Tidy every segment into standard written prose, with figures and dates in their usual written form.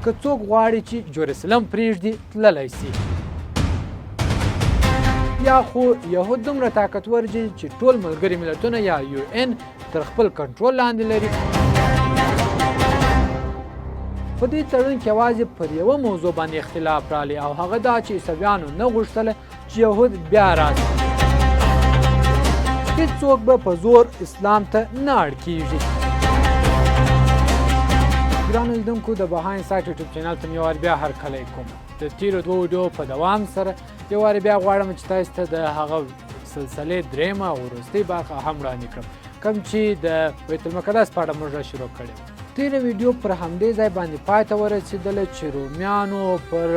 که څوک غواړي چې جرسلم پرېږدي تللی سي. یا خو یهود دومره طاقتور دي چې ټول ملګري ملتونه یا UN تر خپل کنټرول لاندې لري. په دې تړون کې یوازې پر یوه موضوع باندې اختلاف رالی او هغه دا چې عیسویانو نه غوښتله چې یهود بیا راشي. هېڅوک به په زور اسلام ته نه اړ کېږي. ګرانو لیدونکو د بهاین سایټ یوټیوب چینل ته مې یو وار بیا هرکلی کوم. د تېرو دوو ویډیو په دوام سره یو وار بیا غواړم چې تاسو ته د هغه سلسلې درېیمه او وروستۍ برخه هم وړاندې کړم کوم چې د بیت المقدس په اړه موږ شروع کړې. تېره ویډیو پر همدې ځای باندې پای ته ورسېدله چې رومیانو پر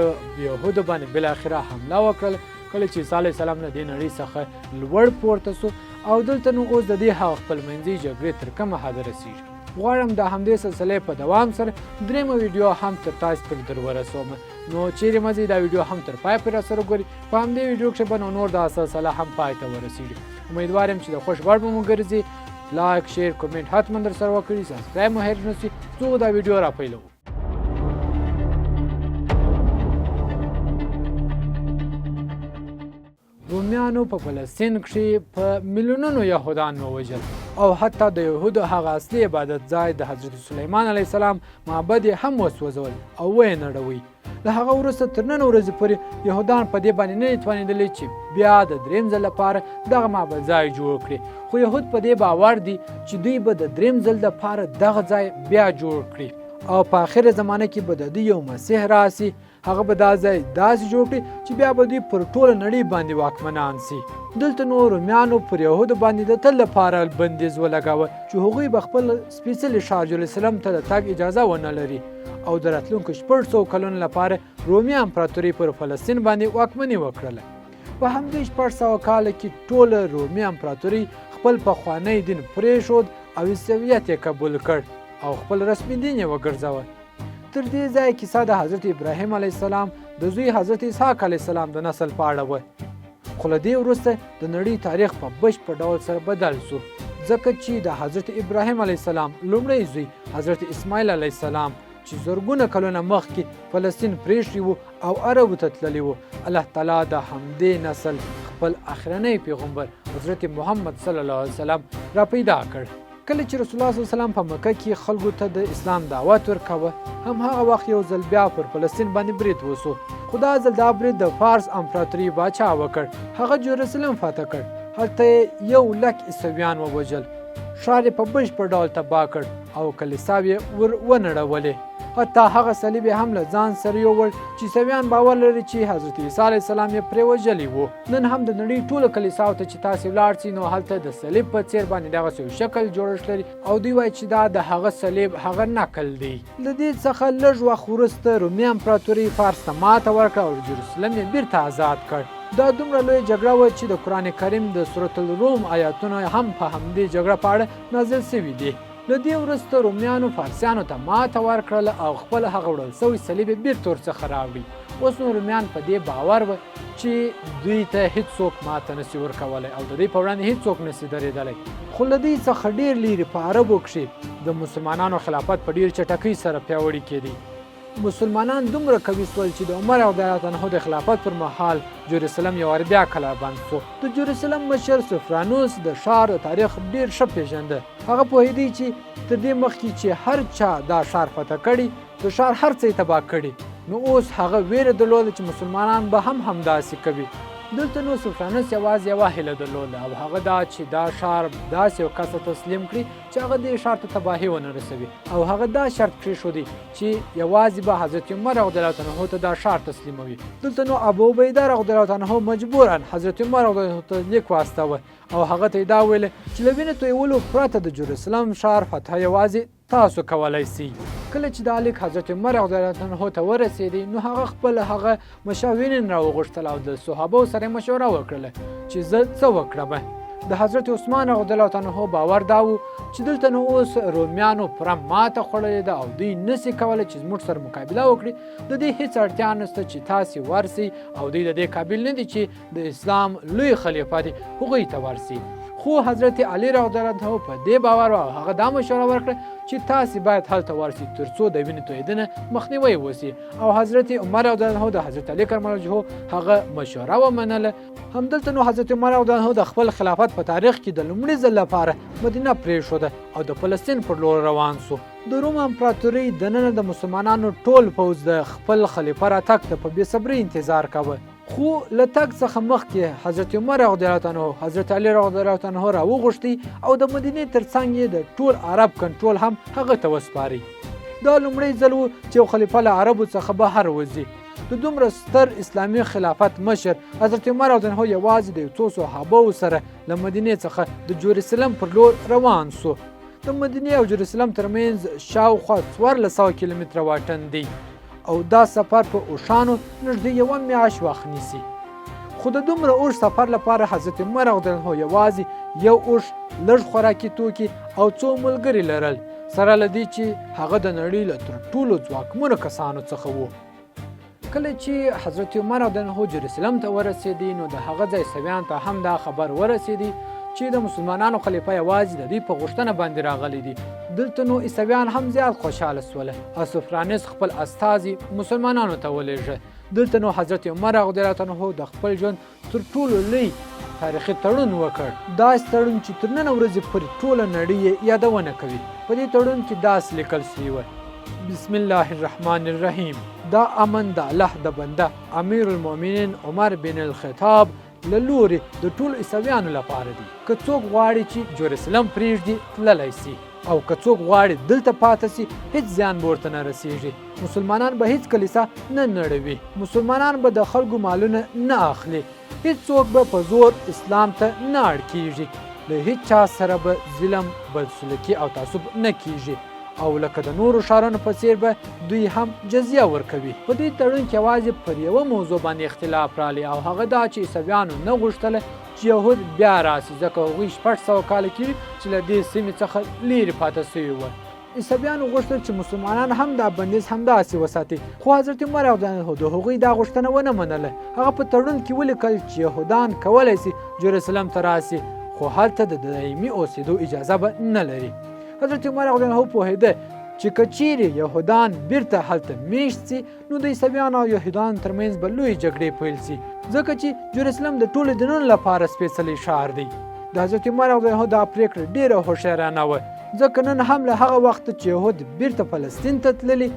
یهودو باندې بالاخره حمله وکړله کله چې عیسی علیه السلام له دې نړۍ څخه لوړ پورته سو او دلته نو اوس د دې هغه خپلمنځي جګړې تر کومه حده رسېږي. غواړم د همدې سلسلې په دوام سره درېیمه ویډیو هم تر تاسو پورې در ورسوم. نو چیرې مه ځئ دا ویډیو هم تر پای پورې راسره وګورئ. په همدې ویډیو کښې به نور دا سلسله هم پای ته ورسېږي. امیدوار یم چې د خوښ وړ به مو ګرځي. لایک شیر کومنټ حتما در سره وکړئ. سبسکرایب مو هېر نه سي. څو دا ویډیو را پیلوو. رومیانو په فلسطین کښې په میلیونونو یهودان ووژل او حتی د یهودو هغه اصلي عبادت ځای د حضرت سلیمان علیه السلام معبد یې هم وسوځول او ویې نړوي. له هغه وروسته تر نن ورځې پورې یهودان په دې باندې نه دي توانېدلي چې بیا د درېیم ځل لپاره دغه معبد ځای جوړ کړي. خو یهود په دې باور دي چې دوی به د درېیم ځل لپاره دغه ځای بیا جوړ کړي او په آخره زمانه کې به د دوی یو مسیح راسي. هغه به دا ځای داسې جوړ کړي چې بیا به دوی پر ټوله نړۍ باندې واکمنان سي. دلته نو رومیانو پر یهودو باندې د تل لپاره بندیز ولګاوه چې هغوی به خپل سپېڅلي ښار جرسلم ته د تګ اجازه ونه لري او د راتلونکو 600 کلونو لپاره رومي امپراتوري پر فلسطین باندې واکمني وکړله. په همدې 600 کاله کې ټوله رومي امپراتوري خپل پخوانی دین پرېښود او عیسویت یې قبول کړ او خپل رسمي دین یې وګرځاوه. تر دې ځایه کیسه د حضرت ابراهیم علیه السلام د زوی حضرت اسحاق علیه السلام د نسل په اړه وه. خو له دې وروسته د نړۍ تاریخ په بشپړ ډول سره بدل سو ځکه چې د حضرت ابراهیم علیه السلام لومړی زوی حضرت اسماعیل علیه السلام چې زرګونه کلونه مخکې فلسطین پرېښی و او عربو ته تللی و، الله تعالی د همدې نسل خپل اخرنی پیغمبر حضرت محمد صلی الله علیه وسلم را پیدا کړ. کله چې رسول الله صلی الله علیه وسلم په مکه کې خلکو ته د اسلام دعوت ورکوه هم هغه وخت یو ځل بیا پر فلسطین باندې برید وسو. خو دا ځل دا برید د فارس امپراتوري باچا وکړ. هغه جرسلم فتح کړ. هلته یې 100,000 عیسویان ووژل. ښار یې په بشپړ ډول تباه کړ او کلیساوې ور ونړولې. حتی هغه صلیب یې هم له ځان سره یووړ چې عیسویان باور لري چې حضرت عیسی علیه السلام یې پرې وژلی و. نن هم د نړۍ ټولو کلیساو ته چې تاسې ولاړ سئ نو هلته د صلیب په څېر باندې دغسې یو شکل جوړښت لري او دوی وایي چې دا د هغه صلیب هغه نقل دی. له دې څخه لږ وخت وروسته رومي امپراتوري فارس ته ماته ورکړه او جرسلم یې بیرته آزاد کړ. دا دومره لویه جګړه وه چې د قرآن کریم د سورة الروم آیاتونه هم په همدې جګړه په اړه نازل سوي دي. له دې وروسته رومیانو فارسیانو ته ماته ورکړله او خپل هغه وړل سوی صلیب یې بیرته ورڅخه راوړي. اوس نو رومیان په دې باور وه چې دوی ته هیڅوک ماته نسي ورکولی او د دوی په وړاندې هیڅوک نسي درېدلی. خو له دوی څخه ډېر لیرې په عربو کښې د مسلمانانو خلافت په ډېر چټکۍ سره پیاوړي کېدی. مسلمانان دومره قوي سول چې د عمر رضی الله عنه د خلافت پر مهال جرسلم یو وار بیا کلابند سو. د جرسلم مشر سفرانوس د ښار تاریخ ډېر ښه پېژنده. هغه پوهېدی چې تر دې مخکې چې هر چا دا ښار فتح کړي د ښار هر څه یې تباه کړي نو اوس هغه ویره درلوده چې مسلمانان به هم همداسې کوي. دلته نو سفرانوس یوازې یوه هیله درلوده او هغه دا چې دا ښار داسې یو کس ته تسلیم کړي چې هغه دې ښار ته تباهي ونه رسوي او هغه دا شرط پرېښودی چې یوازې به حضرت عمر رضی الله عنه ته دا ښار تسلیموي. دلته نو ابو عبیده رضی الله عنه مجبورا حضرت عمر رضی الله عنه ته لیک واستاوه او هغه ته یې دا ویله چې له وینې تویولو پرته د جرسلم ښار فتح یوازې تاسو کولی سئ. کله چې دا لیک حضرت عمر رضی الله عنه ته ورسېدی نو هغه خپل هغه مشاورین راوغوښتل او د صحابو سره یې مشوره وکړله چې زه څه وکړم. د حضرت عثمان رضی الله عنه باور دا و چې دلته نو اوس رومیانو پوره ماته خوړلې ده او دوی نسي کولی چې زموږ سره مقابله وکړي. د دې هېڅ اړتیا نشته چې تاسې ورسئ او دوی د دې قابل نه دي چې د اسلام لوی خلیفه دي هغوی ته ورسئ. خو حضرت علی رضی الله عنه په دې باور او هغه دا مشوره ورکړه چې تاسې باید هلته ورسئ تر څو د وینې تویېدنه مخنیوی وسي او حضرت عمر رضی الله عنه د حضرت علی کرم الله وجهه هغه مشوره ومنله. همدلته نو حضرت عمر رضی الله عنه د خپل خلافت په تاریخ کې د لومړي ځل لپاره مدینه پرېښوده او د فلسطین پر لور روان سو. د روم امپراتورۍ دننه د مسلمانانو ټول پوځ د خپل خلیفه راتګ ته په بېصبرۍ انتظار کاوه. خو له تګ څخه مخکې حضرت عمر رضی الله عنه حضرت علی رضی الله عنه راوغوښتي او د مدینې تر څنګ یې د ټول عرب کنټرول هم هغه ته وسپاري. دا لومړی ځل و چې یو خلیفه له عربو څخه بهر وځي. د دومره ستر اسلامي خلافت مشر حضرت عمر رضی الله عنه یوازې د یو څو صحابو سره له مدینې څخه د جروسلم پر لور روان سو. د مدینې او جروسلم ترمنځ شاوخوا 1400 کیلومتره واټن دی او دا سفر په اوښانو نږدې یوه میاشت وخت نیسي. خو د دومره اوږد سفر لپاره حضرت عمر رضی الله عنه یوازې یو اوښ، لږ خوراکي توکي او څو ملګري لرل، سره له دې چې هغه د نړۍ له تر ټولو ځواکمنو کسانو څخه و. کله چې حضرت عمر رضی الله عنه جروسلم ته ورسېدی نو د هغه ځای عیسویانو ته هم دا خبر ورسېدی چې د مسلمانانو خلیفه یوازې د دوی په غوښتنه باندې راغلی دی. دلته نو عیسویان هم زیات خوشحاله سوله او سوفرانس خپل استازي مسلمانانو ته ولېږه. دلته نو حضرت عمر رضی الله عنه د خپل ژوند تر ټولو لوی تاریخي تړون وکړ. داسې تړون چې تر نن ورځې پورې ټوله نړۍ یې یادونه کوي. په دې تړون کې داسې لیکل سوي وه: بسم الله الرحمن الرحیم. دا امن د الله د بنده امیر المؤمنین عمر بن الخطاب له لورې د ټولو عیسویانو لپاره دی. که څوک غواړي چې جروسلم پرېږدي تللی سي او که څوک غواړي دلته پاته سي هیڅ زیان به ورته نه رسیږي. مسلمانان به هیڅ کلیسا نه نړوي، مسلمانان به د خلکو مالونه نه اخلي، هیڅوک به په زور اسلام ته نه اړ کیږي، له هیڅ چا سره به ظلم، بدسلوکي او تعصب نه کیږي او لکه د نورو ښارونو په څیر به دوی هم جزیه ورکوي. په دې تړون کې یوازې پر یوه موضوع باندې اختلاف رالی او هغه دا چې عیسویانو نه غوښتله چې یهود بیا راسي، ځکه هغوی 600 کاله کېږي چې له دې سیمې څخه لیرې پاته سوي وه. عیسویانو غوښتل چې مسلمانان هم دا بندیز همداسې وساتي، خو حضرت عمر رضی الله عنه د هغوی دا غوښتنه ونه منله. هغه په تړون کې ولیکل چې یهودان کولی سي جروسلم ته راسي، خو هلته د دایمي اوسېدو اجازه به نه لري. حضرت عمر رضی الله عنه پوهېده چې که چیرې یهودان بیرته هلته میشت سي نو د عیسویانو او یهودانو ترمنځ به لویې جګړې پیل سي، ځکه چې جروسلم د ټولو دینونو لپاره سپېڅلی ښار دی. د حضرت عمر رضی الله عنه دا پرېکړه ډېره هوښیارانه وه، ځکه نن هم له هغه وخته چې یهود بیرته فلسطین ته تللي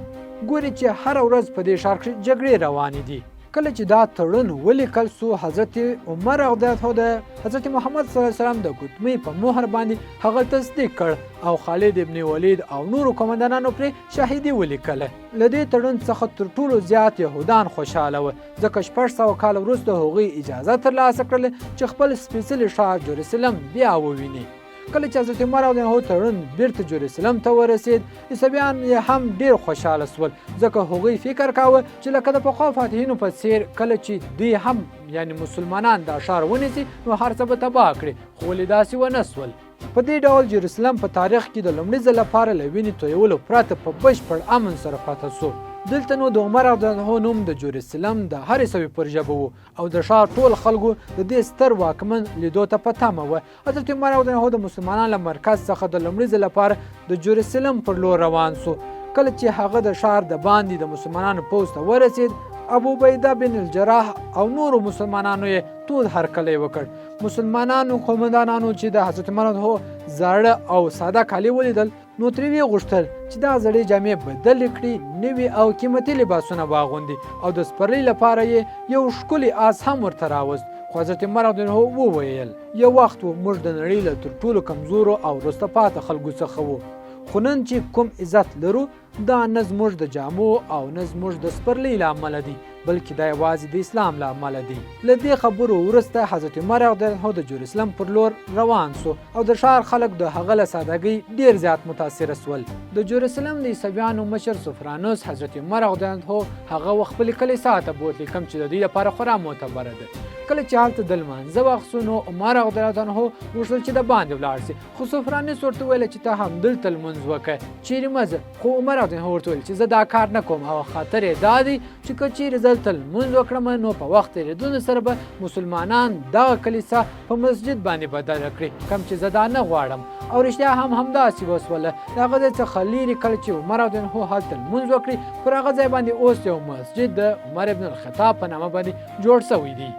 ګوري چې هره ورځ په دې ښار کښې جګړې روانې دي. کله چې دا تړون ولیکل سو حضرت عمر رضی الله عنه د حضرت محمد صلی الله علیه وسلم د ګوتمۍ په مهر باندې هغه تصدیق کړ او خالد ابن ولید او نورو قومندانانو پرې شاهدي ولیکله. له دې تړون څخه تر ټولو زیات یهودان خوشحاله وه، ځکه 600 کاله وروسته هغوی اجازه ترلاسه کړله چې خپل سپېڅلي ښار جروسلم بیا وویني. کله چې حضرت عمر رضی الله عنه تړون بیرته جروسلم ته ورسېد عیسویان یې هم ډېر خوشحاله سول، ځکه هغوی فکر کاوه چې لکه د پخوا فاتحینو په څېر کله چې دوی هم یعنی مسلمانان دا ښار ونیسي نو هر څه به تباه کړي، خو ولې داسې ونه سول. په دې ډول جروسلم په تاریخ کې د لومړي ځل لپاره له وینې تویولو پرته په بشپړ امن سره پاته سو. دلته نو د عمر رضی الله عنه نوم د جروسلم د هرې سوي پر ژبه و او د ښار ټول خلکو د دې ستر واکمن لیدو ته په تمه وه. حضرت عمر رضی الله عنه د مسلمانانو له مرکز څخه د لومړي ځل لپاره د جروسلم پر لور روان سو. کله چې هغه د ښار د باندې د مسلمانانو پوځ ته ورسېد ابو عبیده بن الجراح او نورو مسلمانانو یې تود هرکلی وکړ. مسلمانانو قومندانانو چې د حضرت عمر رضی الله عنه زاړه او ساده کالي ولیدل نو ترې ویې غوښتل چې دا زړې جامې بدلې کړي، نوي او قیمتي لباسونه واغوندي او د سپرلي لپاره یې یو ښکلی آس هم ورته راوست. خو حضرت عمر رضی الله عنه وویل یو وخت و موږ د نړۍ له تر ټولو کمزورو او وروسته پاته خلکو څخه وو، خو نن چې کوم عزت لرو دا نه زموږ د جامو او نه زموږ د سپرلي له امله دی، بلکې دا یوازې د اسلام له امله دی. له دې خبرو وروسته حضرت عمر رضی الله عنه د جروسلم پر لور روان سو او د ښار خلک د هغه له سادګۍ ډېر زیات متاثره سول. د جروسلم د عیسویانو مشر سوفرانوس حضرت عمر رضی الله عنه هغه خپلې کلیسا ته بوتلی، کوم چې د دوی لپاره خورا معتبره ده. کله چې هلته د لمانځه وخت سو نو عمر رضی الله عنه غوښتل چې د باندې ولاړ سي، خو سوفرانوس ورته وویل چې ته همدلته لمونځ وکړه، چیرې مه ځه. خو عمر عبدالله ورته وویل چې زه دا کار نه کوم او خاطر یې دا دی چې که چیرې زه دلته لمونځ وکړم نو په وخت تېرېدون سره به مسلمانان دغه کلیسا په مسجد باندې بدله کړي، کوم چې زه دا نه غواړم. او رښتیا هم همداسې وسوله. د هغه ځای څخه لیرې کله چې عمر رضیالله هلته لمونځ وکړي، پر هغه ځای باندې اوس یو مسجد د عمر ابن الخطاب په نامه باندې جوړ سوی دی.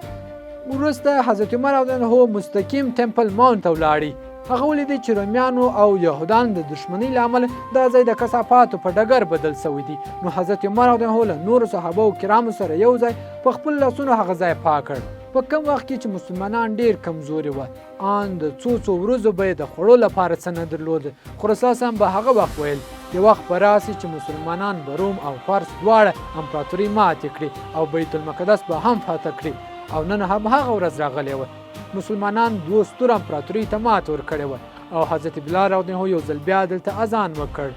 وروسته حضرت عمر رضیالله مستقیم ټمپل ماونټ ته ولاړی. هغه ولیدی چې رومیانو او یهودانو د دښمنۍ له امله دا ځای د کثافاتو په ډګر بدل سوی دی. نو حضرت عمر رضیالله له نورو صحابه کرامو سره یو ځای په خپل لاسونو هغه ځای پاک کړ. په کم وخت کې چې مسلمانان ډیر کمزوري وه، ان د څو ورځو به یې د خوړو لپاره څه نه درلوده، خو رسول صلی به هغه وخت ویل یو وخت به راسي چې مسلمانان به روم او فارس دواړه امپراتوري ماتې کړي او بیت المقدس به هم فتح کړي. او نن هم هغه ورځ راغلې وه. مسلمانان دوه ستره امپراتورۍ ته ماتې ورکړې وه او حضرت بلال رضیالله یو ځل بیا دلته اذان وکړ.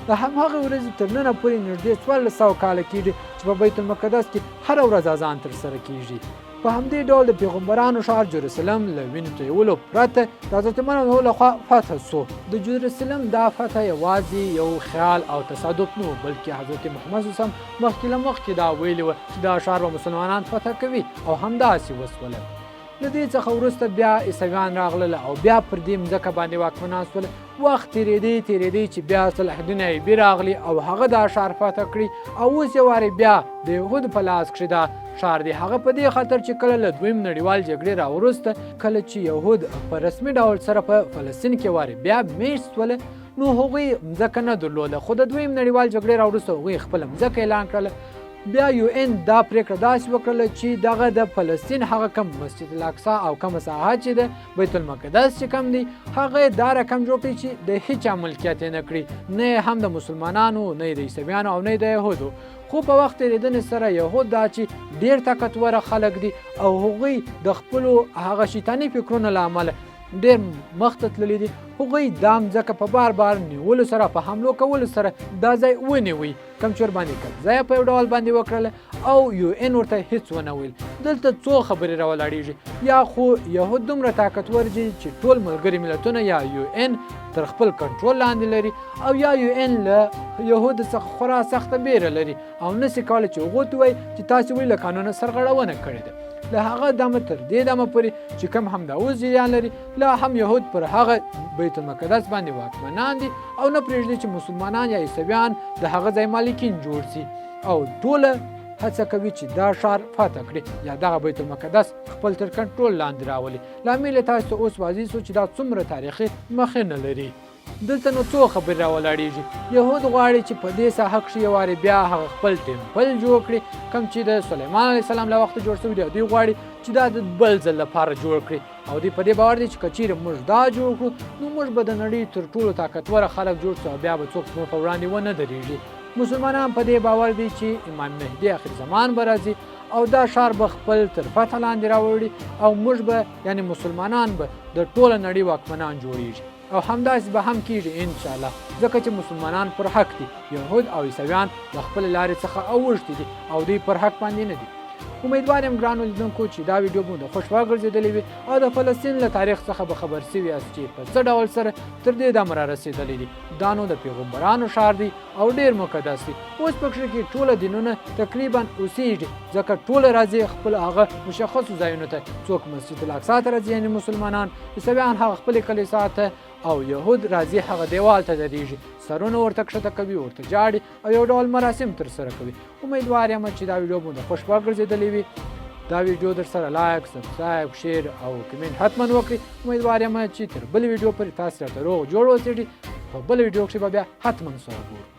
د همهغې ورځې تر ننه پورې نږدې 1400 کاله کېږي چې په بیت المقدس کې هره ورځ اذان ترسره کېږي. په همدې ډول د پیغمبرانو ښار جرسلم له وینو تویولو پرته د حضرت عمر رضیالله لخوا فتح سو. د جرسلم دا فتح یوازې یو خیال او تصادف نه و، بلکې حضرت محمد صلی الله علیه وسلم مخکې له مخکې دا ویلي وه چې دا ښار به مسلمانان فتح کوي او همداسې وسوله. له دې څخه وروسته بیا عیسویان راغلل او بیا پر دې مځکه باندې واکمنان سول. وخت تېرېدی چې بیا صلح الدین ایوبي راغلی او هغه دا ښار فتح کړي او اوس یې وارې بیا د یهودو په لاس کښې دا ښار دی. هغه په دې خاطر چې کله له دویم نړیوال جګړې راوروسته کله چې یهود په رسمي ډول سره په فلسطین کې وارې بیا میشت سوله، نو هغوی مځکه نه درلوده، خو د دویم نړیوال جګړې راوروسته هغوی خپله مځکه اعلان کړله. بیا یو ان دا پریکړه داسې وکړله چې دغه د فلسطین هغه کم مسجد الاقصی او کومه ساحه چې د بیت المقدس چې کم دی هغه دا رقم جوړ کړي چې د هیچا ملکیت یې نه کړي، نه هم د مسلمانانو، نه د عیسویانو او نه د یهودو. خو په وخت تېرېدنې سره یهود دا چې ډېر طاقتوره خلک دي او هغوی د خپلو هغه شیطاني فکرونو له امله ډېر مخته تللي دي، هغوی دا مځکه په بار نیولو سره په حملو کولو سره دا ځای ونیوی، کوم چې ورباندې قبضه یې په یو ډول باندې وکړله او یو ان ورته هیڅ ونه ویل. دلته څو خبرې راولاړېږي، یا خو یهود دومره طاقتور دي چې ټول ملګري ملتونه یا یو ان تر خپل کنټرول لاندې لري او یا یو ان له یهودو څخه خورا سخته بیره لري او نسي کولی چې هغو ته ووایي چې تاسې ولې له قانونه سرغړونه کړې ده. له هغه دمه تر دې دمه پورې چې کم هم دا اوس جریان لري، لا هم یهود پر هغه بیت المقدس باندې واکمنان دي او نه پرېږدي چې مسلمانان یا عیسویان د هغه ځای مالکین جوړ سي او ټوله هڅه کوي چې دا ښار فتح کړي یا دغه بیت المقدس خپل تر کنټرول لاندې راولي. لامل یې تاسو ته اوس واضح سو چې دا څومره تاریخي مخینه لري. دلته نو څو خبرې راولاړېږي. یهود غواړي چې په دې ساحه کښې یو وارې بیا هغه خپل ټمپل جوړ کړي کوم چې د سلیمان علیه السلام له وخته جوړ شوی دی. دوی غواړي چې دا د بل ځل لپاره جوړ کړي او دوی په دې باور دی چې که چیرې موږ دا جوړ کړو نو موږ به د نړۍ تر ټولو طاقتوره خلک جوړ شو او بیا به څوک موږ په وړاندې ونه درېږي. مسلمانان په دې باور دي چې امام مهدي آخر زمان به راځي او دا ښار به خپل تر فتح لاندې راوړي او موږ به یعنی مسلمانان به د ټوله نړۍ واکمنان جوړیږي او همداسې به هم کېږي انشاءالله، ځکه چې مسلمانان پر حق دي، یهود او عیسویان له خپلې لارې څخه اوښتي دي او دوی پر حق باندې نه دي. امیدوار یم ګرانو لیدونکو چې دا ویډیو مو د خوښ وګرځېدلې وي او د فلسطین له تاریخ څخه به خبر سوي یاست چې په څه ډول سره تر دې دمه را رسېدلی دي. دا نو د پیغمبرانو ښار دی او ډېر مقدس دی. اوس پکښې کې ټوله دینونه تقریبا اوسېږي، ځکه ټوله راځي خپل هغه مشخصو ځایونو ته. څوک مسجد الاقصی ته راځي یعنې مسلمانان، عیسویان هغه خپلې کلیسا ته او یهود راځي هغه دیوال ته درېږي، سرونه ورته کښته کوي، ورته جاړي او یو ډول مراسم ترسره کوي. امیدوار یم چې دا ویډیو مو د خوښ وګرځېدلې وي. دا ویډیو در سره لایک، سبسکرایب، شیر او کمنټ حتما وکړئ. امیدوار یم چې تر بلې ویډیو پورې تاسو راته روغ جوړ اوسېږئ. په بله ویډیو کښې به بیا حتما سره ګورو.